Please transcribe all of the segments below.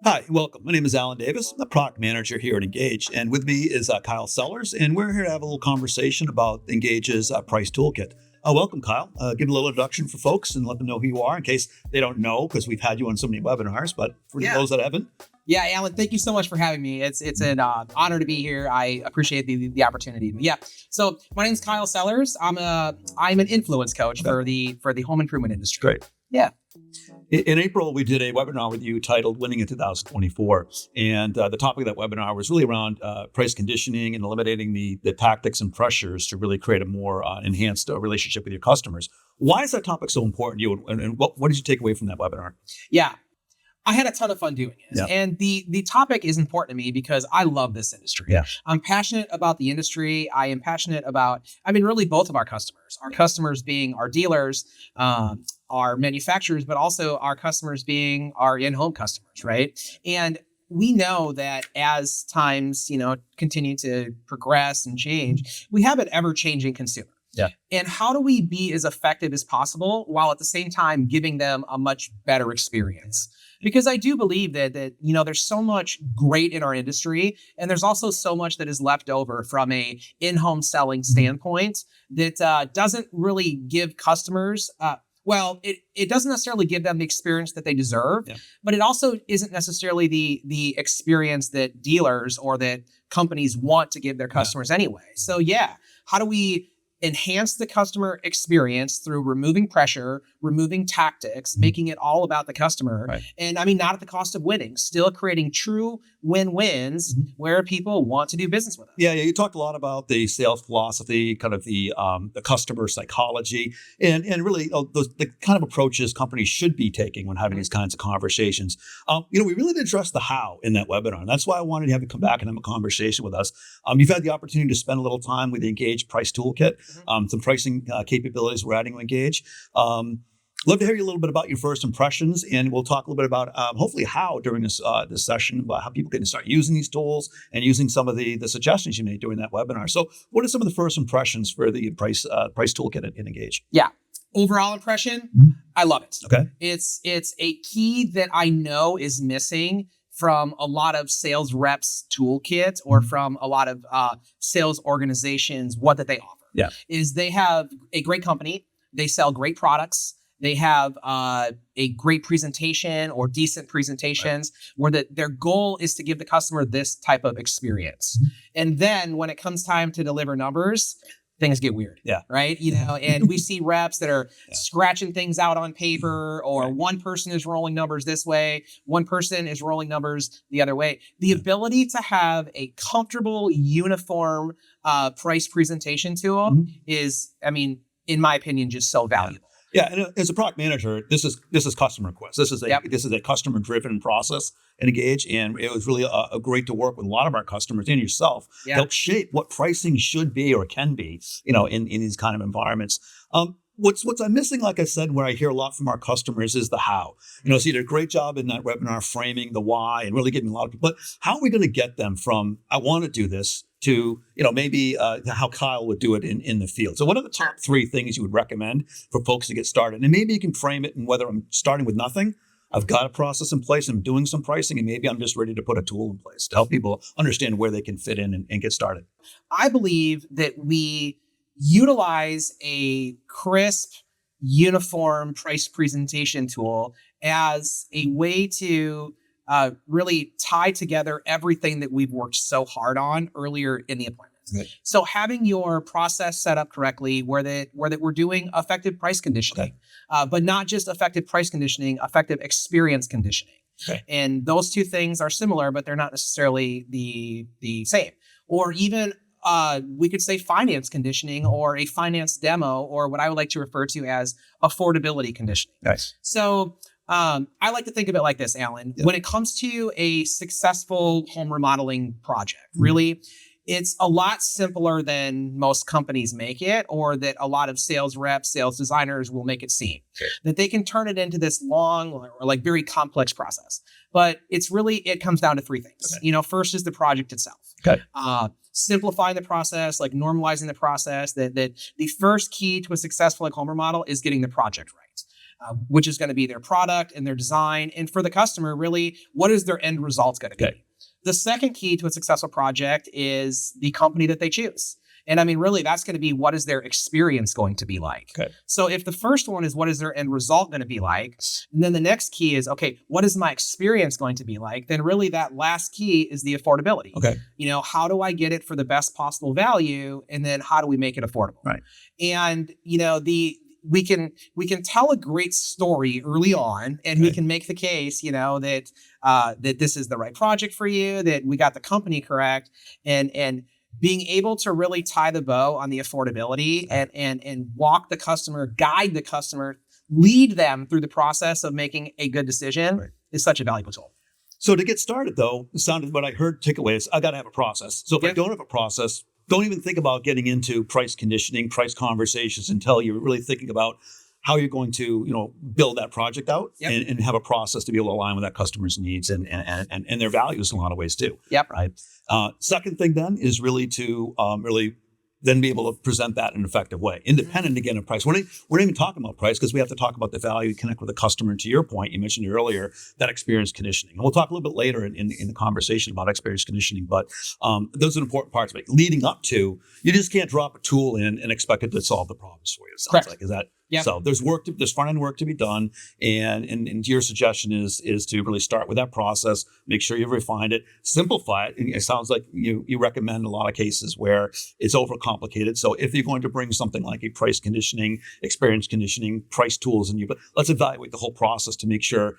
Hi, welcome. My name is Alan Davis. I'm the product manager here at Ingage, and with me is Kyle Sellers, and we're here to have a little conversation about Engage's price toolkit. Welcome, Kyle. Give a little introduction for folks and let them know who you are in case they don't know, because we've had you on so many webinars. But for Yeah. those that haven't, Yeah, Alan, thank you so much for having me. It's an honor to be here. I appreciate the opportunity. Yeah. So my name's Kyle Sellers. I'm an influence coach for the home improvement industry. great. Yeah. In April, we did a webinar with you titled Winning in 2024. And the topic of that webinar was really around price conditioning and eliminating the tactics and pressures to really create a more enhanced relationship with your customers. Why is that topic so important to you? And what did you take away from that webinar? Yeah. I had a ton of fun doing it. Yeah. And the topic is important to me because I love this industry. Yeah. I'm passionate about the industry. I am passionate about, really both of our customers. Our customers being our dealers, our manufacturers, but also our customers being our in-home customers, right? And we know that as times, continue to progress and change, we have an ever-changing consumer. Yeah. And how do we be as effective as possible while at the same time giving them a much better experience? Because I do believe that there's so much great in our industry, and there's also so much that is left over from a in-home selling standpoint that doesn't really give customers. It doesn't necessarily give them the experience that they deserve, but it also isn't necessarily the experience that dealers or that companies want to give their customers anyway. So how do we enhance the customer experience through removing pressure, removing tactics, making it all about the customer. Right. And not at the cost of winning, still creating true win-wins where people want to do business with us. Yeah. You talked a lot about the sales philosophy, kind of the customer psychology, and really the kind of approaches companies should be taking when having these kinds of conversations. We really did address the how in that webinar, and that's why I wanted to have you come back and have a conversation with us. You've had the opportunity to spend a little time with the Engage Price Toolkit, some pricing capabilities we're adding to Engage. Love to hear you a little bit about your first impressions, and we'll talk a little bit about hopefully how during this session, about how people can start using these tools and using some of the suggestions you made during that webinar. So, what are some of the first impressions for the price toolkit in Engage? Yeah. Overall impression, I love it. Okay. It's a key that I know is missing from a lot of sales reps toolkit or from a lot of sales organizations. What that they offer is they have a great company, they sell great products. They have a great presentation or decent presentations where their goal is to give the customer this type of experience. And then when it comes time to deliver numbers, things get weird. Yeah. Right. And we see reps that are scratching things out on paper, or one person is rolling numbers this way, one person is rolling numbers the other way. The ability to have a comfortable, uniform price presentation tool is, in my opinion, just so valuable. Yeah, and as a product manager, this is customer request. This is a customer driven process in Engage, and it was really a great to work with a lot of our customers and yourself to help shape what pricing should be or can be, in these kind of environments. What's I'm missing, like I said, where I hear a lot from our customers is the how. So you did a great job in that webinar framing the why and really giving a lot of people. But how are we going to get them from I want to do this to maybe how Kyle would do it in the field? So what are the top 3 things you would recommend for folks to get started? And maybe you can frame it in whether I'm starting with nothing, I've got a process in place, I'm doing some pricing, and maybe I'm just ready to put a tool in place to help people understand where they can fit in and get started. I believe that we utilize a crisp, uniform price presentation tool as a way to really tie together everything that we've worked so hard on earlier in the appointment. Right. So having your process set up correctly, where we're doing effective price conditioning, but not just effective price conditioning, effective experience conditioning. Okay. And those two things are similar, but they're not necessarily the same. Or even we could say finance conditioning or a finance demo, or what I would like to refer to as affordability conditioning. Nice. So I like to think of it like this, Alan. When it comes to a successful home remodeling project, really, it's a lot simpler than most companies make it, or that a lot of sales reps, sales designers will make it seem. Okay. That they can turn it into this long or like very complex process. But it comes down to 3 things. Okay. First is the project itself. Okay. Simplifying the process, like normalizing the process. That the first key to a successful home remodel is getting the project right. which is going to be their product and their design. And for the customer, really, what is their end result going to be? The second key to a successful project is the company that they choose. And I mean, really, that's going to be what is their experience going to be like? So if the first one is what is their end result going to be like, and then the next key is, okay, what is my experience going to be like? Then really that last key is the affordability. How do I get it for the best possible value? And then how do we make it affordable? And, we can tell a great story early on, and we can make the case, that that this is the right project for you, that we got the company correct, and being able to really tie the bow on the affordability and walk the customer, guide the customer, lead them through the process of making a good decision is such a valuable tool. So to get started, though, it sounded what I heard takeaway is I got to have a process. So if I don't have a process, don't even think about getting into price conditioning, price conversations until you're really thinking about how you're going to, build that project out and have a process to be able to align with that customer's needs and their values in a lot of ways too. Right. Second thing then is really to really then be able to present that in an effective way, independent again of price. We're not even talking about price because we have to talk about the value, connect with the customer. And to your point, you mentioned earlier that experience conditioning. And we'll talk a little bit later in the conversation about experience conditioning, but those are important parts of it. Leading up to, you just can't drop a tool in and expect it to solve the problems for you. It sounds like, is that? So there's front end work to be done, and your suggestion is to really start with that process, make sure you've refined it, simplify it. And it sounds like you recommend a lot of cases where it's overcomplicated. So if you're going to bring something like a price conditioning, experience conditioning, price tools in you, but let's evaluate the whole process to make sure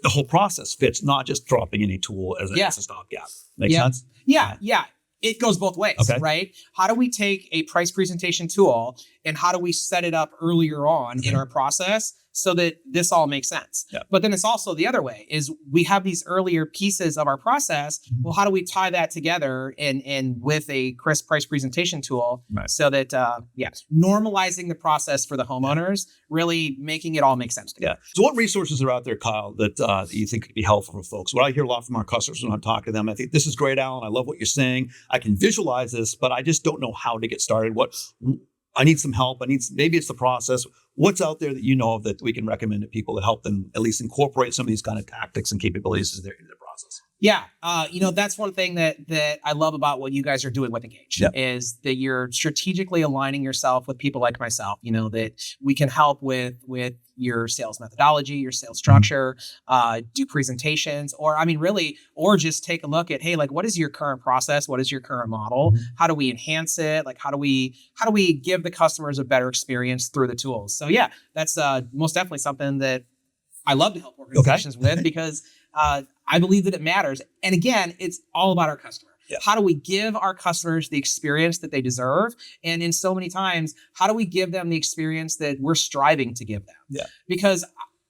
the whole process fits, not just dropping any tool as a stopgap. Make sense? Yeah. It goes both ways, right? How do we take a price presentation tool and how do we set it up earlier on in our process so that this all makes sense? But then it's also the other way is we have these earlier pieces of our process. Well, how do we tie that together and with a crisp price presentation tool so that, normalizing the process for the homeowners, really making it all make sense together. So what resources are out there, Kyle, that you think could be helpful for folks? What I hear a lot from our customers when I talk to them, I think this is great, Alan. I love what you're saying. I can visualize this, but I just don't know how to get started. I need some help. Maybe it's the process. What's out there that you know of that we can recommend to people to help them at least incorporate some of these kind of tactics and capabilities into their process? That's one thing that I love about what you guys are doing with Ingage is that you're strategically aligning yourself with people like myself, that we can help with your sales methodology, your sales structure, do presentations, or just take a look at, hey, like, what is your current process? What is your current model? How do we enhance it? Like, how do we give the customers a better experience through the tools? So that's most definitely something that I love to help organizations with because I believe that it matters. And again, it's all about our customer. How do we give our customers the experience that they deserve? And in so many times, how do we give them the experience that we're striving to give them? Because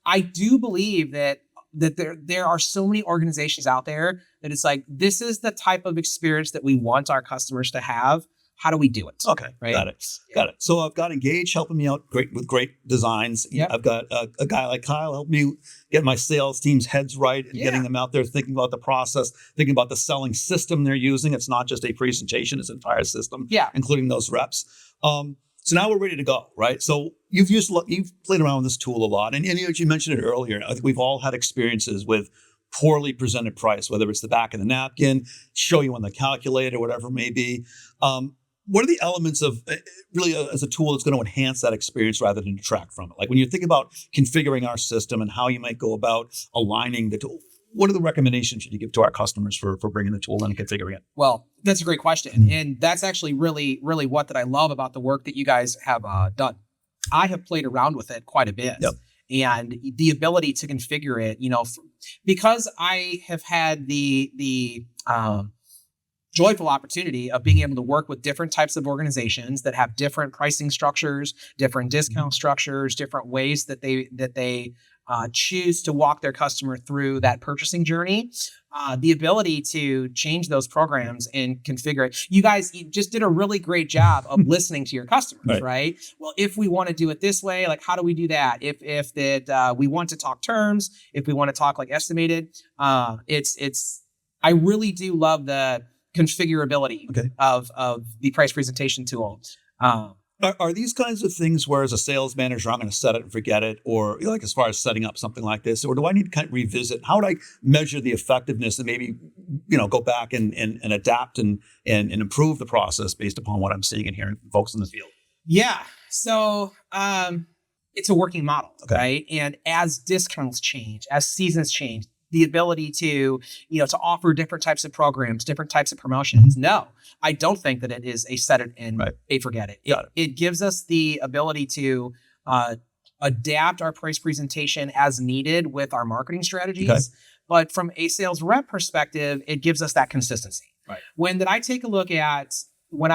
I do believe that there are so many organizations out there that it's like, this is the type of experience that we want our customers to have. How do we do it? Okay, got it. So I've got Ingage helping me out with great designs. I've got a guy like Kyle helping me get my sales team's heads right and getting them out there thinking about the process, thinking about the selling system they're using. It's not just a presentation; it's an entire system, including those reps. So now we're ready to go, right? So you've played around with this tool a lot, and you mentioned it earlier. I think we've all had experiences with poorly presented price, whether it's the back of the napkin, show you on the calculator, whatever it may be. What are the elements of really as a tool that's going to enhance that experience rather than detract from it? Like when you think about configuring our system and how you might go about aligning the tool, what are the recommendations you give to our customers for bringing the tool in and configuring it? Well, that's a great question. And that's actually really, really what that I love about the work that you guys have done. I have played around with it quite a bit. And the ability to configure it, because I have had the joyful opportunity of being able to work with different types of organizations that have different pricing structures, different discount structures, different ways that they choose to walk their customer through that purchasing journey. The ability to change those programs and configure it. You just did a really great job of listening to your customers, right? Well, if we want to do it this way, like how do we do that? If we want to talk terms, if we want to talk like estimated, I really do love the configurability of the price presentation tool. Are these kinds of things where as a sales manager, I'm going to set it and forget it? Or like as far as setting up something like this, or do I need to kind of revisit? How would I measure the effectiveness and maybe, go back and adapt and improve the process based upon what I'm seeing and hearing from folks in the field? Yeah. So it's a working model, Okay. right? And as discounts change, as seasons change, the ability to, to offer different types of programs, different types of promotions. No, I don't think that it is a set it and a forget it. It gives us the ability to adapt our price presentation as needed with our marketing strategies. Okay. But from a sales rep perspective, it gives us that consistency. Right. When I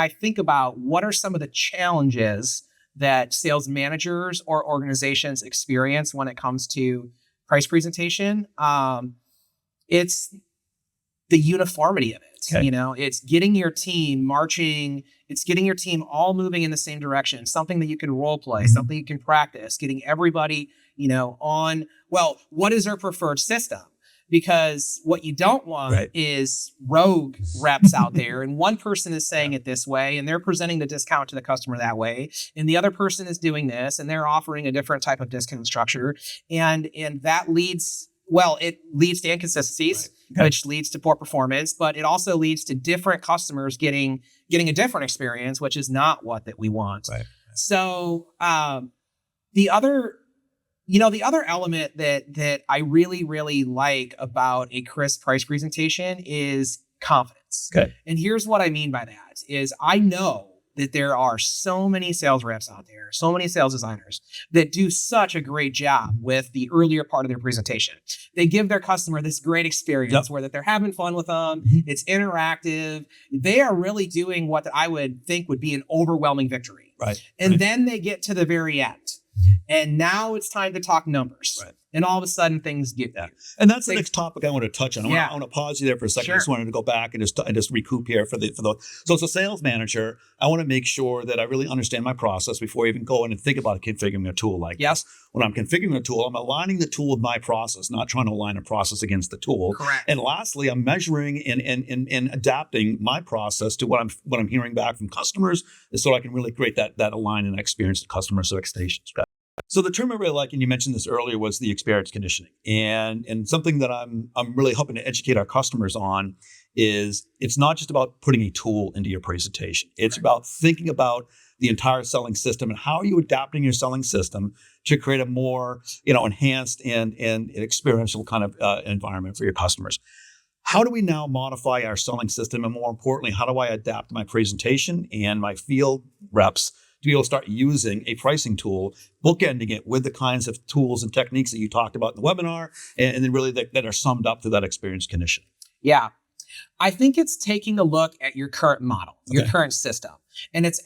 think about what are some of the challenges that sales managers or organizations experience when it comes to price presentation, it's the uniformity of it. Okay. It's getting your team marching. It's getting your team all moving in the same direction. Something that you can role play, something you can practice. Getting everybody, on. Well, what is our preferred system? Because what you don't want is rogue reps out there, and one person is saying it this way, and they're presenting the discount to the customer that way, and the other person is doing this, and they're offering a different type of discount structure, and that leads to inconsistencies, which leads to poor performance, but it also leads to different customers getting a different experience, which is not what that we want. Right. So the other element that I really, really like about a crisp price presentation is confidence. Okay. And here's what I mean by that is I know that there are so many sales reps out there, so many sales designers that do such a great job with the earlier part of their presentation. They give their customer this great experience where that they're having fun with them. Mm-hmm. It's interactive. They are really doing what I would think would be an overwhelming victory. Right. And then they get to the very end. And now it's time to talk numbers. Right. And all of a sudden things get there. And that's the next topic I want to touch on. I want to pause you there for a second. Sure. I just wanted to go back and just recoup here for the. So as a sales manager, I want to make sure that I really understand my process before I even go in and think about configuring a tool like this. When I'm configuring a tool, I'm aligning the tool with my process, not trying to align a process against the tool. Correct. And lastly, I'm measuring and adapting my process to what I'm hearing back from customers, so I can really create that align and experience the customer's expectations. So the term I really like, and you mentioned this earlier, was the experience conditioning. And something that I'm really hoping to educate our customers on is it's not just about putting a tool into your presentation. It's about thinking about the entire selling system and how are you adapting your selling system to create a more, enhanced and experiential kind of environment for your customers. How do we now modify our selling system? And more importantly, how do I adapt my presentation and my field reps to be able to start using a pricing tool, bookending it with the kinds of tools and techniques that you talked about in the webinar, and then really that are summed up to that experience condition? Yeah. I think it's taking a look at your current model, your current system, and it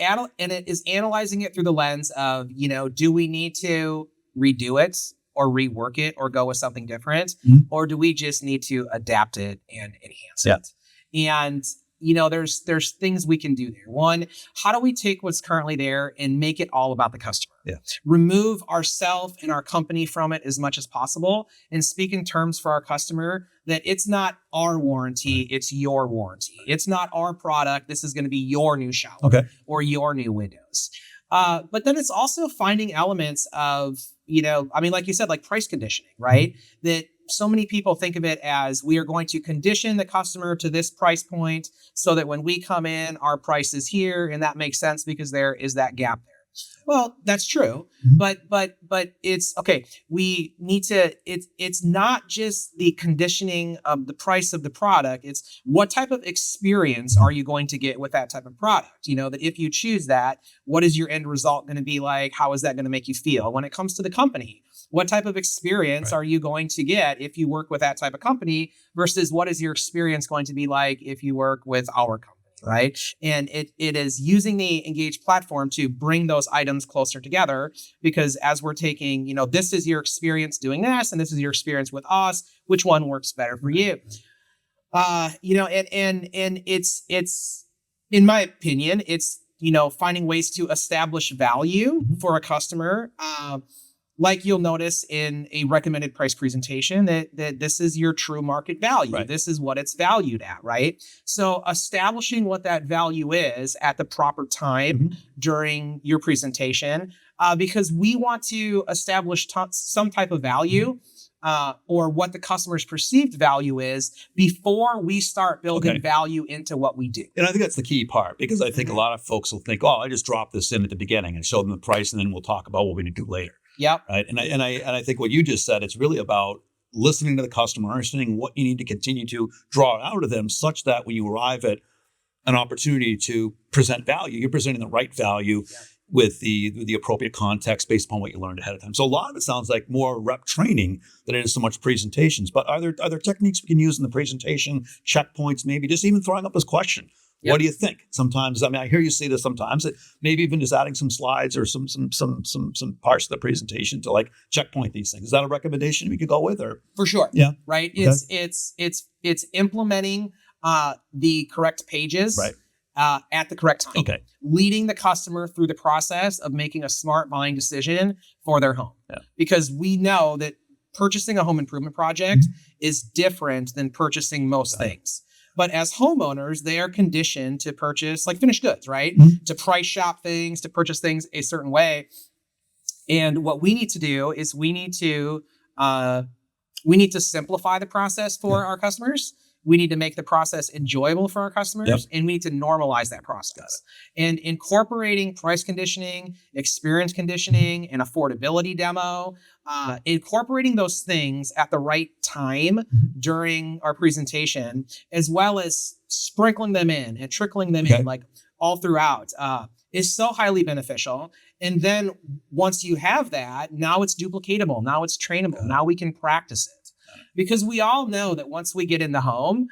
is analyzing it through the lens of, do we need to redo it or rework it or go with something different, or do we just need to adapt it and enhance it? And there's things we can do there. One, how do we take what's currently there and make it all about the customer? Yeah. Remove ourselves and our company from it as much as possible and speak in terms for our customer that it's not our warranty, it's your warranty. It's not our product. This is going to be your new shower or your new windows. But then it's also finding elements of, like you said, like price conditioning, right? That so many people think of it as we are going to condition the customer to this price point so that when we come in, our price is here, and that makes sense because there is that gap there. Well, that's true, but it's okay. We need to. It's not just the conditioning of the price of the product. It's what type of experience are you going to get with that type of product? That if you choose that, what is your end result going to be like? How is that going to make you feel when it comes to the company? What type of experience are you going to get if you work with that type of company versus what is your experience going to be like if you work with our company? Right. And it is using the Ingage platform to bring those items closer together, because as we're taking, this is your experience doing this, and this is your experience with us, which one works better for you? And it's in my opinion, it's, finding ways to establish value for a customer, like you'll notice in a recommended price presentation that this is your true market value. Right. This is what it's valued at, right? So establishing what that value is at the proper time during your presentation, because we want to establish some type of value or what the customer's perceived value is before we start building value into what we do. And I think that's the key part, because I think a lot of folks will think, oh, I just drop this in at the beginning and show them the price, and then we'll talk about what we need to do later. Yep. Right. And I think what you just said, it's really about listening to the customer, understanding what you need to continue to draw out of them, such that when you arrive at an opportunity to present value, you're presenting the right value with the appropriate context based upon what you learned ahead of time. So a lot of it sounds like more rep training than it is so much presentations. But are there techniques we can use in the presentation, checkpoints, maybe just even throwing up this question? What do you think? Sometimes, I mean, I hear you say this sometimes, that maybe even just adding some slides or some parts of the presentation to like checkpoint these things. Is that a recommendation we could go with? Or for sure. Yeah. Right. Okay. It's implementing the correct pages at the correct time. Okay. Leading the customer through the process of making a smart buying decision for their home. Yeah. Because we know that purchasing a home improvement project is different than purchasing most things. But as homeowners, they are conditioned to purchase like finished goods, right? To price shop things, to purchase things a certain way. And what we need to do is we need to simplify the process for our customers. We need to make the process enjoyable for our customers, and we need to normalize that process. And incorporating price conditioning, experience conditioning, and affordability demo, incorporating those things at the right time during our presentation, as well as sprinkling them in and trickling them in like all throughout, is so highly beneficial. And then once you have that, now it's duplicatable, now it's trainable, now we can practice it. Because we all know that once we get in the home,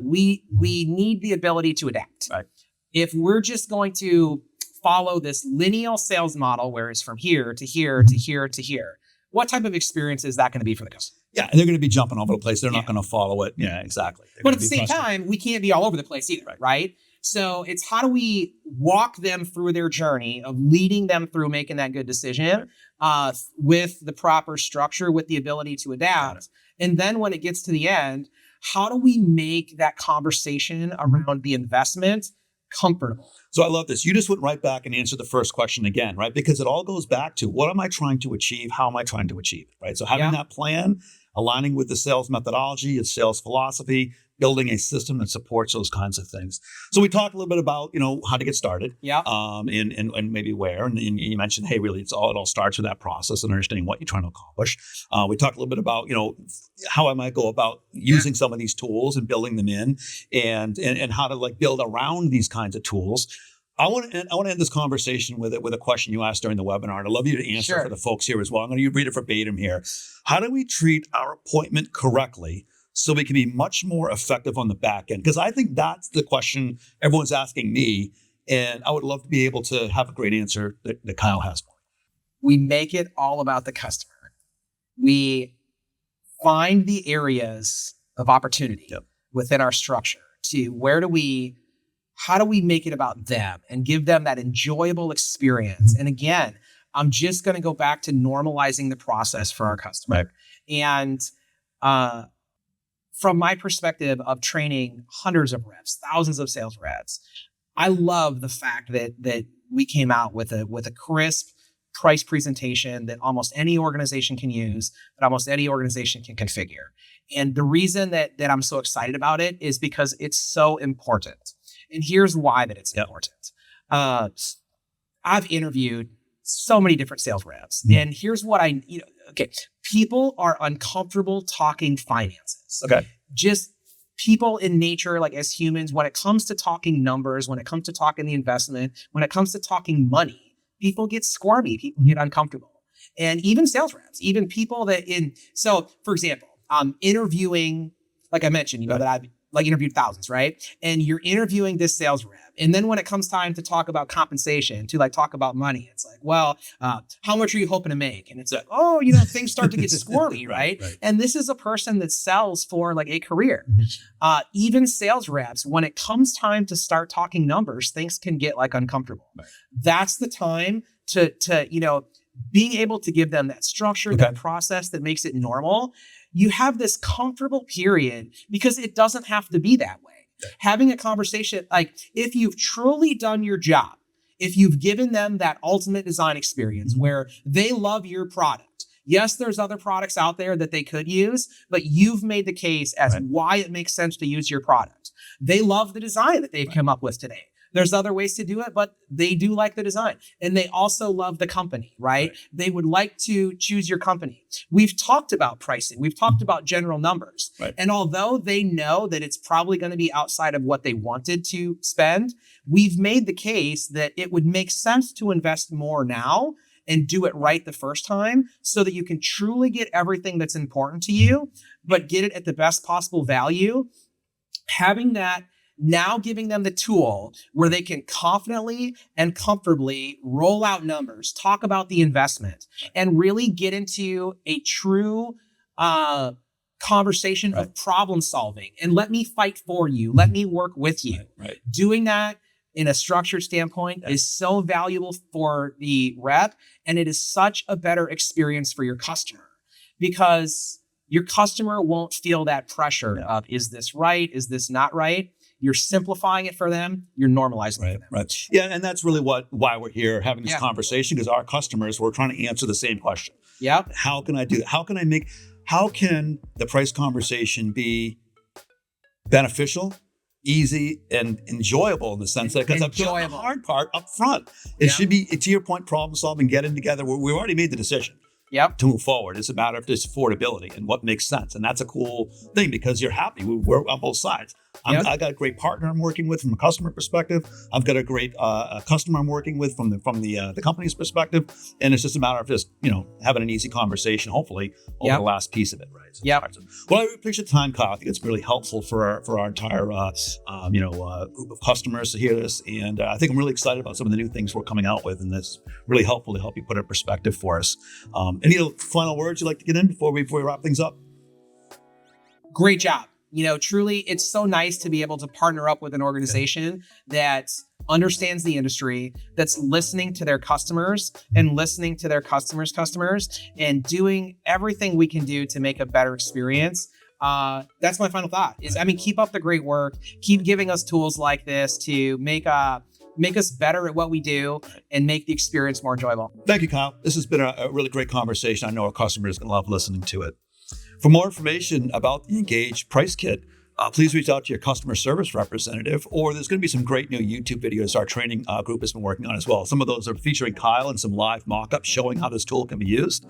we need the ability to adapt. Right. If we're just going to follow this linear sales model, where it's from here to here to here to here, what type of experience is that going to be for the customer? Yeah, and they're going to be jumping all over the place. They're not going to follow it. Yeah, exactly. But at the same time, we can't be all over the place either, right? So it's how do we walk them through their journey of leading them through making that good decision with the proper structure, with the ability to adapt. And then when it gets to the end, how do we make that conversation around the investment comfortable? So I love this. You just went right back and answered the first question again, right? Because it all goes back to, what am I trying to achieve? How am I trying to achieve it, right? So having that plan, aligning with the sales methodology, its sales philosophy, building a system that supports those kinds of things. So we talked a little bit about, how to get started, and maybe where, and you mentioned, hey, really, it all starts with that process and understanding what you're trying to accomplish. We talked a little bit about, how I might go about using some of these tools and building them in, and how to like build around these kinds of tools. I want to end this conversation with a question you asked during the webinar, and I'd love you to answer for the folks here as well. I'm going to read it verbatim here. How do we treat our appointment correctly so we can be much more effective on the back end? Because I think that's the question everyone's asking me, and I would love to be able to have a great answer that Kyle has for me. We make it all about the customer. We find the areas of opportunity within our structure to how do we make it about them and give them that enjoyable experience? And again, I'm just going to go back to normalizing the process for our customer. Right. And from my perspective of training hundreds of reps, thousands of sales reps, I love the fact that we came out with a crisp price presentation that almost any organization can use, that almost any organization can configure. And the reason that I'm so excited about it is because it's so important. And here's why that it's important. I've interviewed so many different sales reps, and here's what people are uncomfortable talking finances. Okay. Just people in nature, like as humans, when it comes to talking numbers, when it comes to talking the investment, when it comes to talking money, people get squirmy, people get uncomfortable. And even sales reps, even people so for example, interviewing, like I mentioned, that I've interviewed thousands, right? And you're interviewing this sales rep. And then when it comes time to talk about compensation, to talk about money, it's like, well, how much are you hoping to make? And it's like, things start to get squirmy, right? And this is a person that sells for a career. Even sales reps, when it comes time to start talking numbers, things can get uncomfortable. Right. That's the time to being able to give them that structure, that process that makes it normal, you have this comfortable period because it doesn't have to be that way. Having a conversation, like if you've truly done your job, if you've given them that ultimate design experience where they love your product. Yes, there's other products out there that they could use, but you've made the case as why it makes sense to use your product. They love the design that they've come up with today. There's other ways to do it, but they do like the design. And they also love the company, right? They would like to choose your company. We've talked about pricing. We've talked about general numbers. And although they know that it's probably going to be outside of what they wanted to spend, we've made the case that it would make sense to invest more now and do it right the first time so that you can truly get everything that's important to you, but get it at the best possible value. Having that, now giving them the tool where they can confidently and comfortably roll out numbers, talk about the investment, and really get into a true conversation of problem solving. And let me fight for you. Let me work with you. Doing that in a structured standpoint is so valuable for the rep, and it is such a better experience for your customer because your customer won't feel that pressure of, is this right? Is this not right? You're simplifying it for them. You're normalizing it for them. Yeah, and that's really why we're here having this conversation, because our customers, we're trying to answer the same question. How can I do that? How can the price conversation be beneficial, easy, and enjoyable in the sense that, because the hard part up front, it should be, to your point, problem solving, getting together. We've already made the decision. To move forward. It's a matter of just affordability and what makes sense. And that's a cool thing because you're happy. We're on both sides. I got a great partner I'm working with from a customer perspective. I've got a great customer I'm working with from the company's perspective. And it's just a matter of just, having an easy conversation, hopefully, over the last piece of it, right? So well, I appreciate the time, Kyle. I think it's really helpful for our entire group of customers to hear this. And I think I'm really excited about some of the new things we're coming out with. And that's really helpful to help you put it in perspective for us. Any final words you'd like to get in before we wrap things up? Great job. Truly, it's so nice to be able to partner up with an organization that understands the industry, that's listening to their customers and listening to their customers and doing everything we can do to make a better experience. That's my final thought is, keep up the great work. Keep giving us tools like this to make us better at what we do and make the experience more enjoyable. Thank you, Kyle. This has been a really great conversation. I know our customers are going to love listening to it. For more information about the Ingage PriceKit, please reach out to your customer service representative, or there's going to be some great new YouTube videos our training group has been working on as well. Some of those are featuring Kyle and some live mock-ups showing how this tool can be used.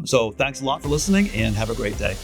So thanks a lot for listening and have a great day.